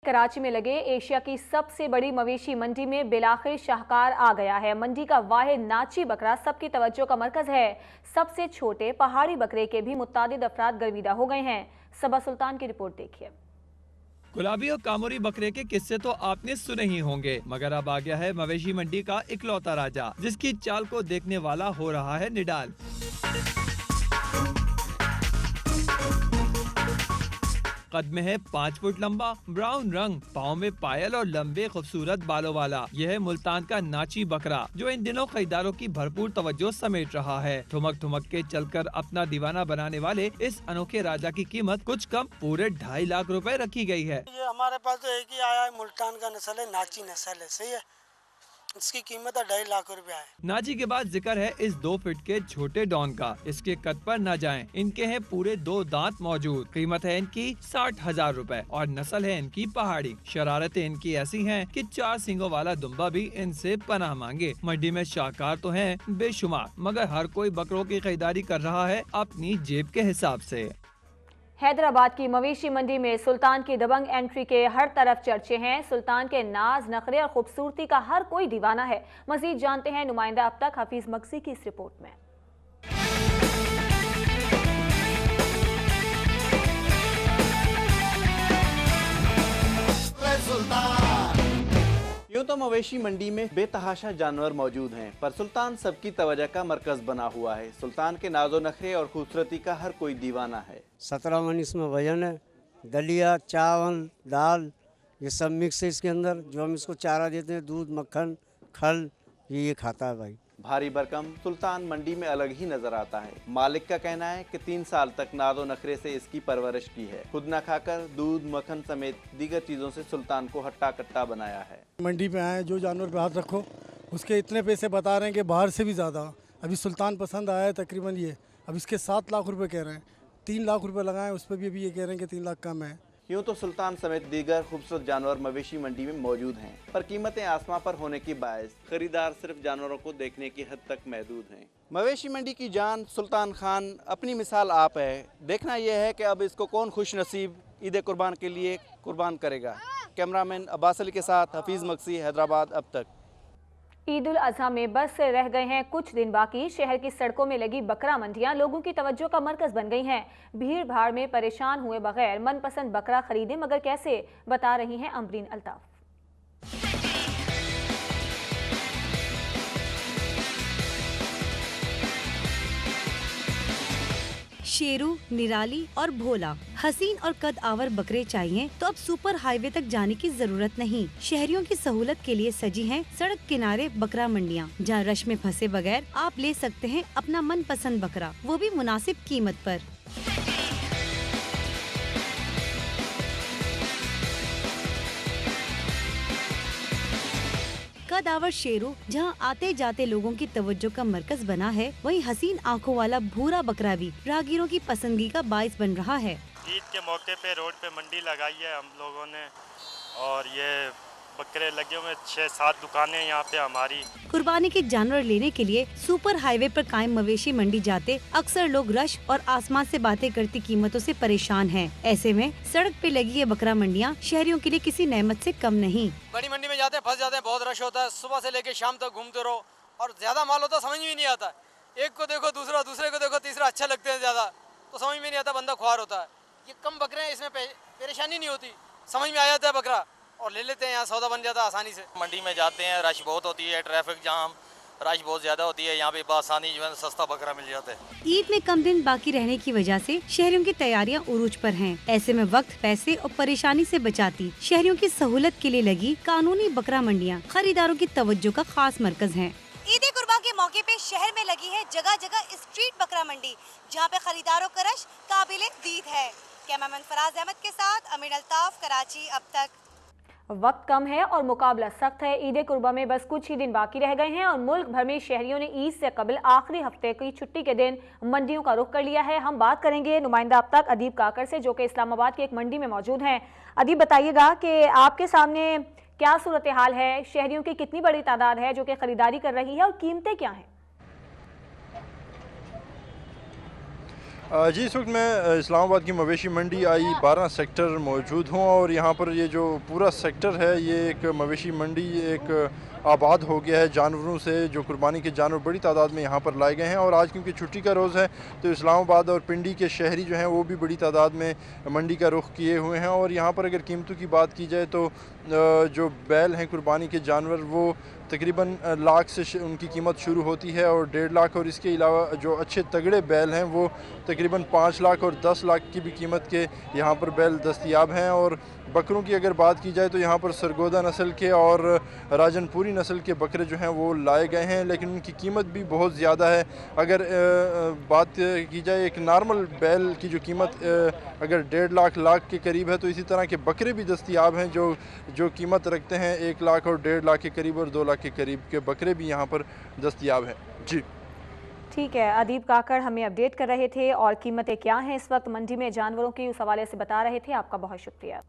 कराची में लगे एशिया की सबसे बड़ी मवेशी मंडी में बिलाखिर शाहकार आ गया है। मंडी का वाहिद नाची बकरा सबकी तवज्जो का मरकज है। सबसे छोटे पहाड़ी बकरे के भी मुतादिद अफराद गर्विदा हो गए हैं। सबा सुल्तान की रिपोर्ट देखिए। गुलाबी और कामोरी बकरे के किस्से तो आपने सुने ही होंगे, मगर अब आ गया है मवेशी मंडी का इकलौता राजा, जिसकी चाल को देखने वाला हो रहा है निडाल। कद में है 5 फुट लंबा, ब्राउन रंग, पाँव में पायल और लंबे खूबसूरत बालों वाला यह है मुल्तान का नाची बकरा, जो इन दिनों खरीदारों की भरपूर तवज्जो समेट रहा है। ठुमक ठुमक के चलकर अपना दीवाना बनाने वाले इस अनोखे राजा की कीमत कुछ कम पूरे 2.5 लाख रुपए रखी गई है। ये हमारे पास तो एक ही आया है, मुल्तान का नस्ल है, नाची नस्ल है, सही है। इसकी कीमत 2.5 लाख रुपया है। नाची के बाद जिक्र है इस 2 फीट के छोटे डॉन का। इसके कद पर न जाएं, इनके हैं पूरे 2 दांत मौजूद। कीमत है इनकी 60,000 रुपए और नस्ल है इनकी पहाड़ी। शरारतें इनकी ऐसी हैं कि 4 सींगों वाला दुम्बा भी इनसे पनाह मांगे। मंडी में शाहकार तो हैं बेशुमार, मगर हर कोई बकरों की खरीदारी कर रहा है अपनी जेब के हिसाब से। हैदराबाद की मवेशी मंडी में सुल्तान की दबंग एंट्री के हर तरफ चर्चे हैं। सुल्तान के नाज नखरे और खूबसूरती का हर कोई दीवाना है। मजीद जानते हैं नुमाइंदा अब तक हफीज मक्सी की इस रिपोर्ट में। यूं तो मवेशी मंडी में बेतहाशा जानवर मौजूद हैं, पर सुल्तान सबकी तवज्जो का मरकज बना हुआ है। सुल्तान के नाजो नखरे और खूबसूरती का हर कोई दीवाना है। 17 मन इसमें वजन है। दलिया, चावल, दाल, ये सब मिक्स है इसके अंदर। जो हम इसको चारा देते हैं, दूध, मक्खन, खल, ये खाता है भाई। भारी भरकम सुल्तान मंडी में अलग ही नजर आता है। मालिक का कहना है कि 3 साल तक नादो नखरे से इसकी परवरिश की है। खुद न खाकर दूध, मक्खन समेत दीगर चीजों से सुल्तान को हट्टा कट्टा बनाया है। मंडी पे आए, जो जानवर पे हाथ रखो उसके इतने पैसे बता रहे हैं कि बाहर से भी ज़्यादा। अभी सुल्तान पसंद आया है तकरीबन ये, अब इसके 7 लाख रुपए कह रहे हैं। 3 लाख रुपए लगाए, उस पर भी अभी ये कह रहे हैं कि 3 लाख कम है। यूँ तो सुल्तान समेत दीगर खूबसूरत जानवर मवेशी मंडी में मौजूद हैं, पर कीमतें आसमां पर होने की बायस खरीदार सिर्फ जानवरों को देखने की हद तक महदूद हैं। मवेशी मंडी की जान सुल्तान खान अपनी मिसाल आप है। देखना यह है कि अब इसको कौन खुश नसीब ईद कुर्बान के लिए कुर्बान करेगा। कैमरामैन अब्बास अली के साथ हफीज मक्सी, हैदराबाद अब तक। ईद उल अजहा में बस से रह गए हैं कुछ दिन बाकी। शहर की सड़कों में लगी बकरा मंडियां लोगों की तवज्जो का मरकज बन गई हैं। भीड़ भाड़ में परेशान हुए बगैर मनपसंद बकरा खरीदे, मगर कैसे, बता रही हैं अमरीन अल्ताफ। शेरू, निराली और भोला, हसीन और कद आवर बकरे चाहिए तो अब सुपर हाईवे तक जाने की जरूरत नहीं। शहरियों की सहूलत के लिए सजी हैं सड़क किनारे बकरा मंडियां, जहां रश में फंसे बगैर आप ले सकते हैं अपना मनपसंद बकरा, वो भी मुनासिब कीमत पर। कदावर शेरू जहां आते जाते लोगों की तवज्जो का मरकज बना है, वहीं हसीन आंखों वाला भूरा बकरा भी राहगीरों की पसंदगी का बाइस बन रहा है। ईद के मौके पे रोड पे मंडी लगाई है हम लोगों ने, और ये बकरे लगे हुए 6-7 दुकानें यहाँ पे हमारी। कुर्बानी के जानवर लेने के लिए सुपर हाईवे पर कायम मवेशी मंडी जाते अक्सर लोग रश और आसमान से बातें करती कीमतों से परेशान हैं। ऐसे में सड़क पे लगी ये बकरा मंडियाँ शहरियों के लिए किसी नेमत से कम नहीं। बड़ी मंडी में जाते हैं, फंस जाते हैं, बहुत रश होता है। सुबह से लेके शाम तक घूमते रहो और ज्यादा माल होता समझ में नहीं आता। एक को देखो दूसरा, दूसरे को देखो तीसरा, अच्छा लगते हैं ज्यादा तो समझ में नहीं आता, बंदा ख्वार होता है। ये कम बकरे हैं, इसमें परेशानी नहीं होती, समझ में आ जाता है बकरा और ले लेते हैं। यहाँ सौदा बन जाता है आसानी से। मंडी में जाते हैं, रश बहुत होती है, ट्रैफिक जाम, रश बहुत ज्यादा होती है। यहाँ पे आसानी जो है सस्ता बकरा मिल जाता है। ईद में कम दिन बाकी रहने की वजह से शहरियों की तैयारियां उरूज पर हैं। ऐसे में वक्त, पैसे और परेशानी से बचाती शहरियों की सहूलत के लिए लगी कानूनी बकरा मंडियां खरीदारों की तवज्जो का खास मरकज हैं। ईद कुर्बान के मौके पे शहर में लगी है जगह जगह स्ट्रीट बकरा मंडी, जहाँ पे खरीदारों का रश काबिले दीद है। कैमरामैन फराज अहमद के साथ अमीन अल्ताफ, कराची अब तक। वक्त कम है और मुकाबला सख्त है। ईद कुर्बा में बस कुछ ही दिन बाकी रह गए हैं और मुल्क भर में शहरियों ने ईद से कबल आखिरी हफ्ते की छुट्टी के दिन मंडियों का रुख कर लिया है। हम बात करेंगे नुमाइंदा अब तक अदीब काकर से, जो कि इस्लामाबाद की एक मंडी में मौजूद हैं। अदीब, बताइएगा कि आपके सामने क्या सूरत हाल है, शहरियों की कितनी बड़ी तादाद है जो कि खरीदारी कर रही है और कीमतें क्या हैं? जी, इस वक्त मैं इस्लामाबाद की मवेशी मंडी आई 12 सेक्टर मौजूद हूँ और यहाँ पर ये जो पूरा सेक्टर है ये एक मवेशी मंडी एक आबाद हो गया है जानवरों से। जो कुर्बानी के जानवर बड़ी तादाद में यहाँ पर लाए गए हैं और आज क्योंकि छुट्टी का रोज़ है तो इस्लामाबाद और पिंडी के शहरी जो हैं वो भी बड़ी तादाद में मंडी का रुख किए हुए हैं। और यहाँ पर अगर कीमतों की बात की जाए तो जो बैल हैं कुर्बानी के जानवर वो तकरीबन लाख से उनकी कीमत शुरू होती है और 1.5 लाख, और इसके अलावा जो अच्छे तगड़े बैल हैं वो तकरीबन 5 लाख और 10 लाख की भी कीमत के यहाँ पर बैल दस्तयाब हैं। और बकरों की अगर बात की जाए तो यहाँ पर सरगोदा नस्ल के और राजनपुरी नस्ल के बकरे जो हैं वो लाए गए हैं, लेकिन उनकी कीमत भी बहुत ज़्यादा है। अगर बात की जाए एक नॉर्मल बैल की जो कीमत अगर 1.5 लाख के करीब है, तो इसी तरह के बकरे भी दस्तयाब हैं जो कीमत रखते हैं 1 लाख और 1.5 लाख के करीब और 2 लाख के करीब के बकरे भी यहाँ पर दस्तयाब हैं। जी ठीक है, अदीब काकड़ हमें अपडेट कर रहे थे और कीमतें क्या हैं इस वक्त मंडी में जानवरों की, उस हवाले से बता रहे थे। आपका बहुत शुक्रिया।